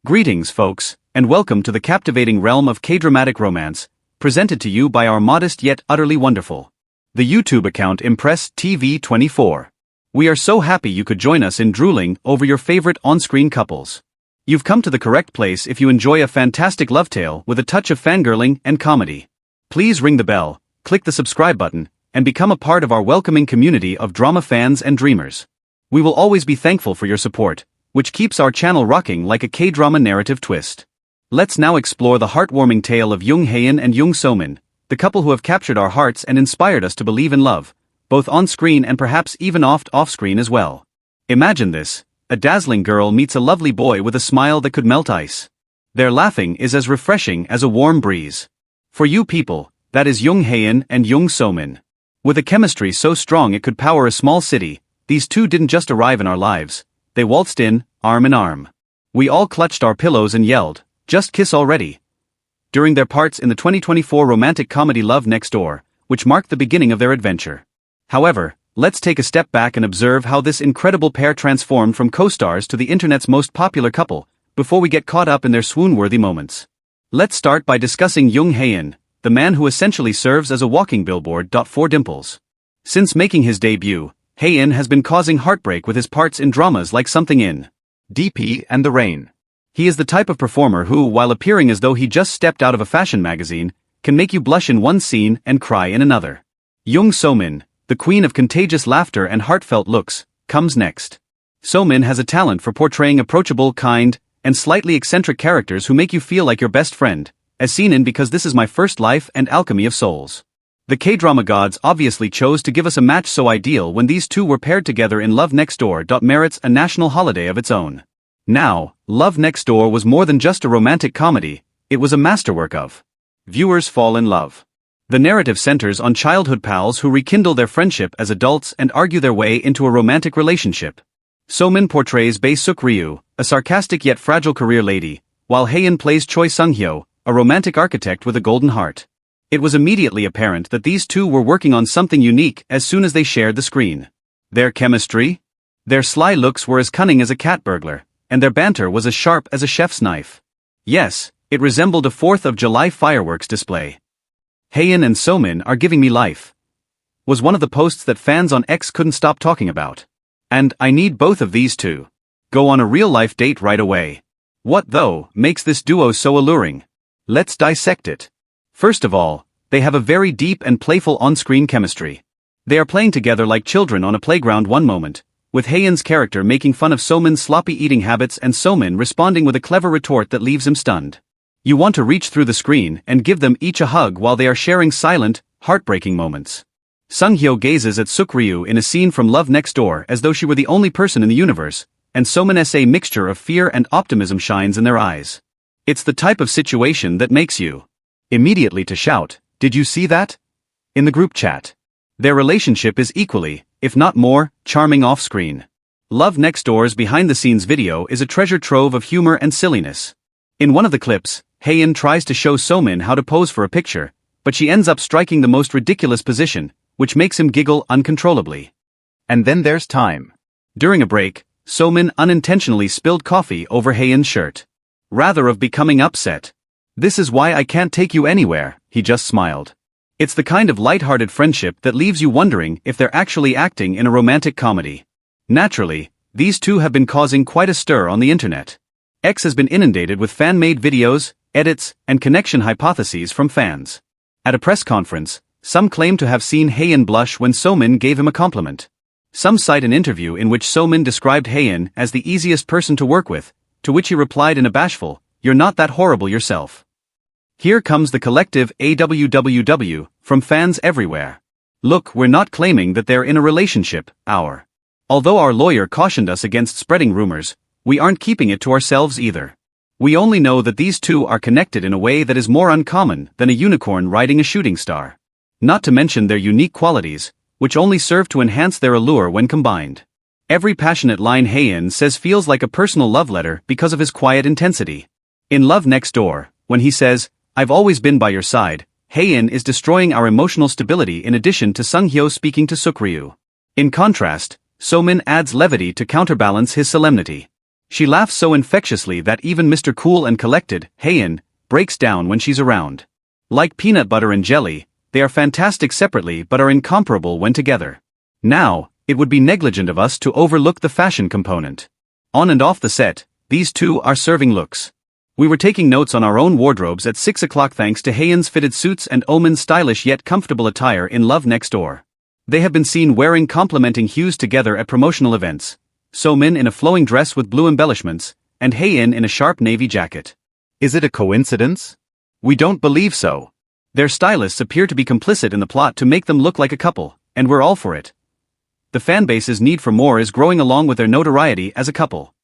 Greetings, folks, and welcome to the captivating realm of K-dramatic romance, presented to you by our modest yet utterly wonderful, the YouTube account Impress TV 24. We are so happy you could join us in drooling over your favorite on-screen couples. You've come to the correct place if you enjoy a fantastic love tale with a touch of fangirling and comedy. Please ring the bell, click the subscribe button, and become a part of our welcoming community of drama fans and dreamers. We will always be thankful for your support, which keeps our channel rocking like a K-drama narrative twist. Let's now explore the heartwarming tale of Jung Hae-in and Jung So-min, the couple who have captured our hearts and inspired us to believe in love, both on-screen and perhaps even off-screen as well. Imagine this: a dazzling girl meets a lovely boy with a smile that could melt ice. Their laughing is as refreshing as a warm breeze. For you people, that is Jung Hae-in and Jung So-min. With a chemistry so strong it could power a small city, these two didn't just arrive in our lives, they waltzed in, arm in arm. We all clutched our pillows and yelled, "Just kiss already!" during their parts in the 2024 romantic comedy Love Next Door, which marked the beginning of their adventure. However, let's take a step back and observe how this incredible pair transformed from co-stars to the internet's most popular couple, before we get caught up in their swoon-worthy moments. Let's start by discussing Jung Hae-in, the man who essentially serves as a walking billboard for dimples. Since making his debut, Hae-in has been causing heartbreak with his parts in dramas like Something in DP and The Rain. He is the type of performer who, while appearing as though he just stepped out of a fashion magazine, can make you blush in one scene and cry in another. Jung So-min, the queen of contagious laughter and heartfelt looks, comes next. So-min has a talent for portraying approachable, kind, and slightly eccentric characters who make you feel like your best friend, as seen in Because This Is My First Life and Alchemy of Souls. The K-drama gods obviously chose to give us a match so ideal when these two were paired together in Love Next Door. Merits a national holiday of its own. Now, Love Next Door was more than just a romantic comedy, it was a masterwork of viewers fall in love. The narrative centers on childhood pals who rekindle their friendship as adults and argue their way into a romantic relationship. So-min portrays Bae Suk-ryu, a sarcastic yet fragile career lady, while Hae-in plays Choi Sung-hyo, a romantic architect with a golden heart. It was immediately apparent that these two were working on something unique as soon as they shared the screen. Their chemistry? Their sly looks were as cunning as a cat burglar, and their banter was as sharp as a chef's knife. Yes, it resembled a 4th of July fireworks display. Hae-in and So-min are giving me life, was one of the posts that fans on X couldn't stop talking about. And I need both of these to go on a real-life date right away. What, though, makes this duo so alluring? Let's dissect it. First of all, they have a very deep and playful on-screen chemistry. They are playing together like children on a playground one moment, with Hae-in's character making fun of So-min's sloppy eating habits and So-min responding with a clever retort that leaves him stunned. You want to reach through the screen and give them each a hug while they are sharing silent, heartbreaking moments. Sung-hyo gazes at Suk-ryu in a scene from Love Next Door as though she were the only person in the universe, and So-min's a mixture of fear and optimism shines in their eyes. It's the type of situation that makes you immediately to shout, "Did you see that?" in the group chat. Their relationship is equally, if not more, charming off-screen. Love Next Door's behind-the-scenes video is a treasure trove of humor and silliness. In one of the clips, Hae-in tries to show So-min how to pose for a picture, but she ends up striking the most ridiculous position, which makes him giggle uncontrollably. And then there's time. During a break, So-min unintentionally spilled coffee over Hae-in's shirt. Rather of becoming upset. "This is why I can't take you anywhere," he just smiled. It's the kind of light-hearted friendship that leaves you wondering if they're actually acting in a romantic comedy. Naturally, these two have been causing quite a stir on the internet. X has been inundated with fan-made videos, edits, and connection hypotheses from fans. At a press conference, some claim to have seen Hae-in blush when So-min gave him a compliment. Some cite an interview in which So-min described Hae-in as the easiest person to work with, to which he replied in a bashful, "You're not that horrible yourself." Here comes the collective AWWW from fans everywhere. Look, we're not claiming that they're in a relationship, although our lawyer cautioned us against spreading rumors, we aren't keeping it to ourselves either. We only know that these two are connected in a way that is more uncommon than a unicorn riding a shooting star. Not to mention their unique qualities, which only serve to enhance their allure when combined. Every passionate line Hae-in says feels like a personal love letter because of his quiet intensity. In Love Next Door, when he says, "I've always been by your side," Hae-in is destroying our emotional stability in addition to Sung-hyo speaking to Suk-ryu. In contrast, So-min adds levity to counterbalance his solemnity. She laughs so infectiously that even Mr. Cool and Collected, Hae-in, breaks down when she's around. Like peanut butter and jelly, they are fantastic separately but are incomparable when together. Now, it would be negligent of us to overlook the fashion component. On and off the set, these two are serving looks. We were taking notes on our own wardrobes at 6 o'clock thanks to Hae-in's fitted suits and Omin's stylish yet comfortable attire in Love Next Door. They have been seen wearing complementing hues together at promotional events. So-min in a flowing dress with blue embellishments, and Hae-in in a sharp navy jacket. Is it a coincidence? We don't believe so. Their stylists appear to be complicit in the plot to make them look like a couple, and we're all for it. The fanbase's need for more is growing along with their notoriety as a couple.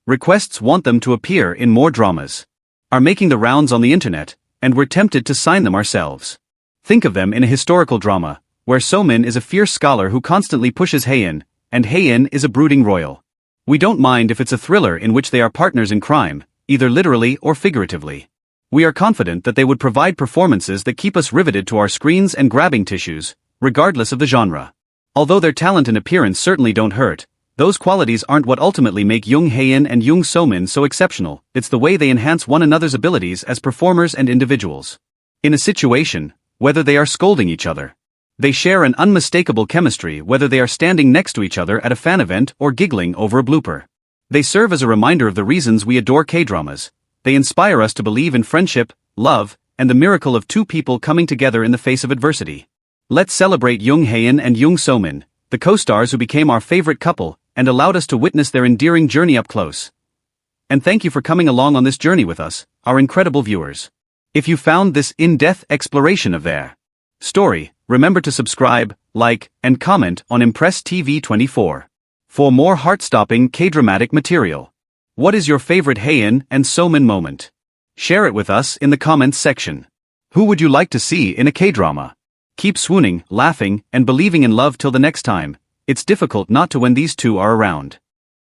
Requests want them to appear in more dramas. Are making the rounds on the internet, and we're tempted to sign them ourselves. Think of them in a historical drama, where So-min is a fierce scholar who constantly pushes Hae-in, and Hae-in is a brooding royal. We don't mind if it's a thriller in which they are partners in crime, either literally or figuratively. We are confident that they would provide performances that keep us riveted to our screens and grabbing tissues, regardless of the genre. Although their talent and appearance certainly don't hurt, those qualities aren't what ultimately make Jung Hae-in and Jung So-min so exceptional. It's the way they enhance one another's abilities as performers and individuals. In a situation, whether they are scolding each other, they share an unmistakable chemistry whether they are standing next to each other at a fan event or giggling over a blooper. They serve as a reminder of the reasons we adore K-dramas. They inspire us to believe in friendship, love, and the miracle of two people coming together in the face of adversity. Let's celebrate Jung Hae-in and Jung So-min, the co-stars who became our favorite couple and allowed us to witness their endearing journey up close. And thank you for coming along on this journey with us, our incredible viewers. If you found this in-depth exploration of their story, remember to subscribe, like, and comment on Impress TV 24. For more heart-stopping K-dramatic material. What is your favorite Hae-in and So-min moment? Share it with us in the comments section. Who would you like to see in a K-drama? Keep swooning, laughing, and believing in love till the next time. It's difficult not to when these two are around.